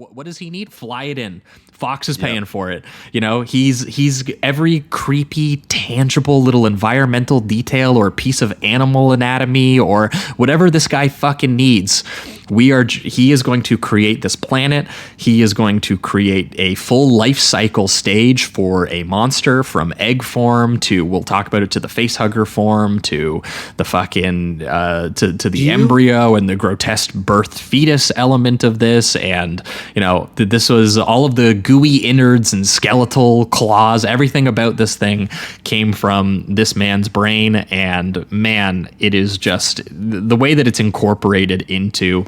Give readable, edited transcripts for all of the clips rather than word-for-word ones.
what does he need? Fly it in. Fox is paying for it. You know, he's every creepy, tangible little environmental detail or piece of animal anatomy or whatever this guy fucking needs. He is going to create this planet. He is going to create a full life cycle stage for a monster, from egg form to, we'll talk about it, to the facehugger form, to the fucking to the embryo and the grotesque birth fetus element of this. And you know, this was all of the gooey innards and skeletal claws. Everything about this thing came from this man's brain, and man, it is just the way that it's incorporated into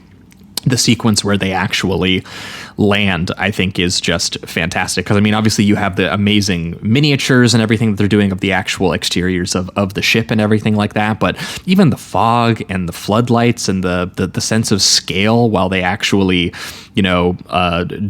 the sequence where they actually land, I think, is just fantastic. Because I mean, obviously you have the amazing miniatures and everything that they're doing of the actual exteriors of the ship and everything like that, but even the fog and the floodlights and the sense of scale while they actually, you know,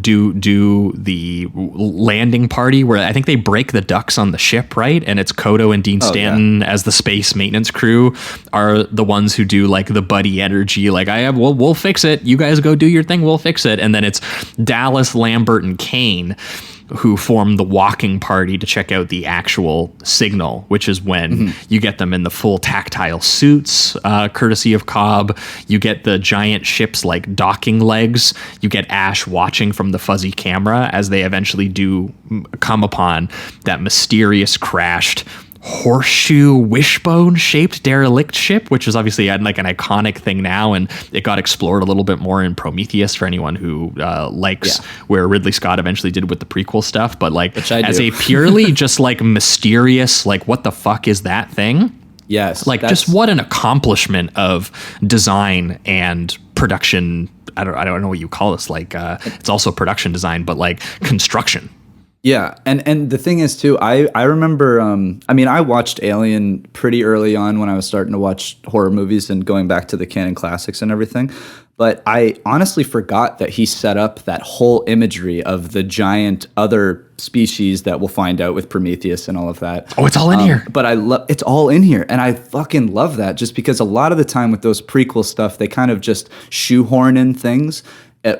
do the landing party, where I think they break the ducks on the ship, right? And it's Kodo and Dean Stanton as the space maintenance crew are the ones who do like the buddy energy, like we'll fix it, you guys go do your thing, we'll fix it. And then it's Dallas, Lambert, and Kane who form the walking party to check out the actual signal, which is when you get them in the full tactile suits, courtesy of Cobb. You get the giant ship's like docking legs. You get Ash watching from the fuzzy camera as they eventually do come upon that mysterious crashed horseshoe wishbone shaped derelict ship, which is obviously like an iconic thing now, and it got explored a little bit more in Prometheus for anyone who likes where Ridley Scott eventually did with the prequel stuff. But like as a purely just like mysterious, like what the fuck is that thing? Yes, like just what an accomplishment of design and production. I don't know what you call this. Like it's also production design, but like construction. Yeah, and the thing is too, I remember, I mean, I watched Alien pretty early on when I was starting to watch horror movies and going back to the canon classics and everything, but I honestly forgot that he set up that whole imagery of the giant other species that we'll find out with Prometheus and all of that. Oh, it's all in here. But it's all in here, and I fucking love that, just because a lot of the time with those prequel stuff, they kind of just shoehorn in things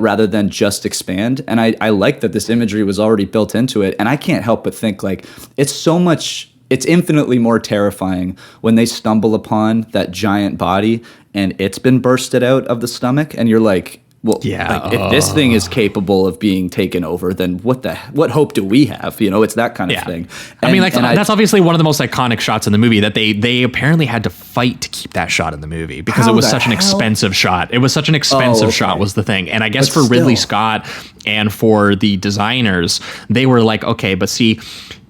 rather than just expand. And I like that this imagery was already built into it. And I can't help but think like it's infinitely more terrifying when they stumble upon that giant body and it's been bursted out of the stomach. And you're like, well, like, if this thing is capable of being taken over, then what hope do we have? You know, it's that kind of thing. And, I mean, like that's obviously one of the most iconic shots in the movie that they apparently had to fight to keep that shot in the movie because it was such an expensive shot. It was such an expensive shot was the thing. And I guess for Ridley Scott and for the designers, they were like, okay, but see,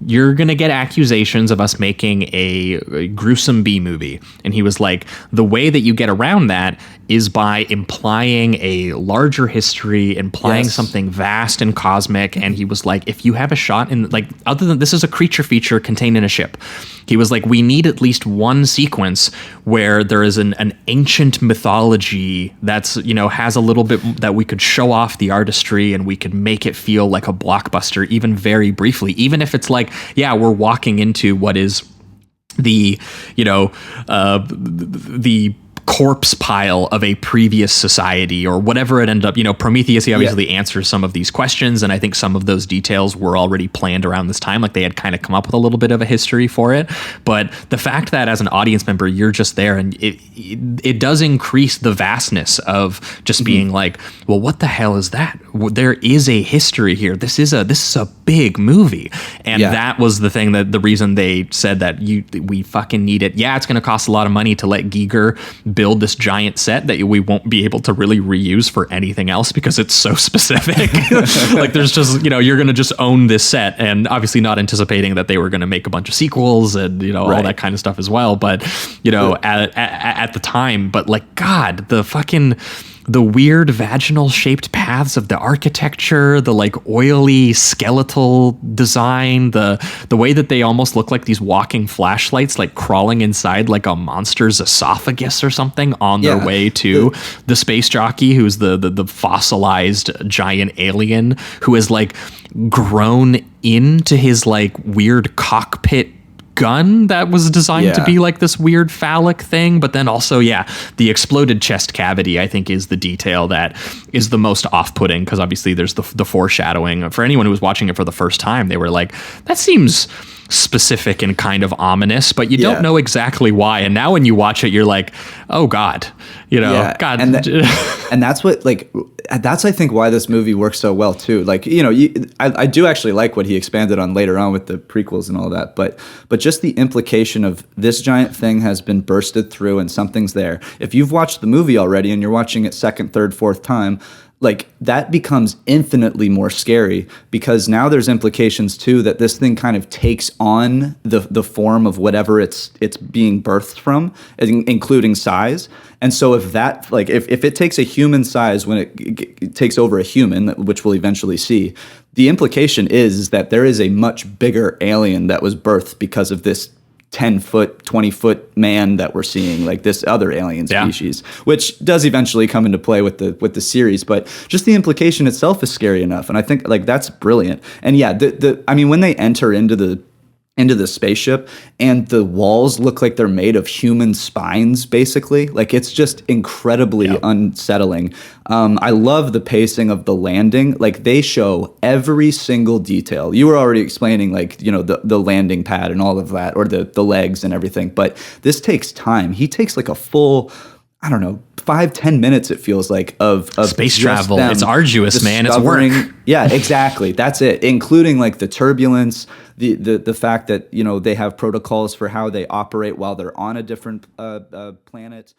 you're going to get accusations of us making a gruesome B movie. And he was like, the way that you get around that is by implying a larger history, implying something vast and cosmic. And he was like, if you have a shot in, like, other than this is a creature feature contained in a ship, he was like, we need at least one sequence where there is an ancient mythology that's, you know, has a little bit that we could show off the artistry and we could make it feel like a blockbuster, even very briefly, even if it's like, yeah, we're walking into what is the, you know, the corpse pile of a previous society or whatever it ended up, you know. Prometheus, he obviously answers some of these questions, and I think some of those details were already planned around this time, like they had kind of come up with a little bit of a history for it. But the fact that as an audience member you're just there, and it does increase the vastness of just being like, well, what the hell is that? There is a history here. This is a big movie. And that was the thing, that the reason they said that we fucking need it. Yeah, it's going to cost a lot of money to let Giger build this giant set that we won't be able to really reuse for anything else because it's so specific. Like there's just, you know, you're going to just own this set, and obviously not anticipating that they were going to make a bunch of sequels and, you know, all that kind of stuff as well. But, you know, at the time, but like, God, the weird vaginal shaped paths of the architecture, the like oily skeletal design, the way that they almost look like these walking flashlights, like crawling inside like a monster's esophagus or something on their way to the space jockey, who's the fossilized giant alien who has like grown into his like weird cockpit gun that was designed to Yeah. be like this weird phallic thing. But then also, the exploded chest cavity, I think, is the detail that is the most off-putting, because obviously there's the foreshadowing. For anyone who was watching it for the first time, they were like, that seems specific and kind of ominous, but you don't know exactly why. And now when you watch it, you're like, oh God, God. And that's what, like, that's, I think, why this movie works so well too. Like, I do actually like what he expanded on later on with the prequels and all that, but just the implication of this giant thing has been bursted through and something's there. If you've watched the movie already and you're watching it second, third, fourth time, like, that becomes infinitely more scary, because now there's implications too that this thing kind of takes on the form of whatever it's being birthed from, including size. And so if that, like, if it takes a human size when it takes over a human, which we'll eventually see, the implication is that there is a much bigger alien that was birthed because of this 10-foot, 20-foot man that we're seeing, like this other alien species, which does eventually come into play with the series. But just the implication itself is scary enough, and I think, like, that's brilliant. And I mean, when they enter into the spaceship and the walls look like they're made of human spines, basically, like, it's just incredibly unsettling. I love the pacing of the landing. Like, they show every single detail. You were already explaining, like, the landing pad and all of that, or the legs and everything, but this takes time. He takes like a full, I don't know, 5-10 minutes, it feels like, of space travel. It's arduous, man. It's work. Yeah, exactly. That's it. Including, like, the turbulence, the fact that they have protocols for how they operate while they're on a different planet.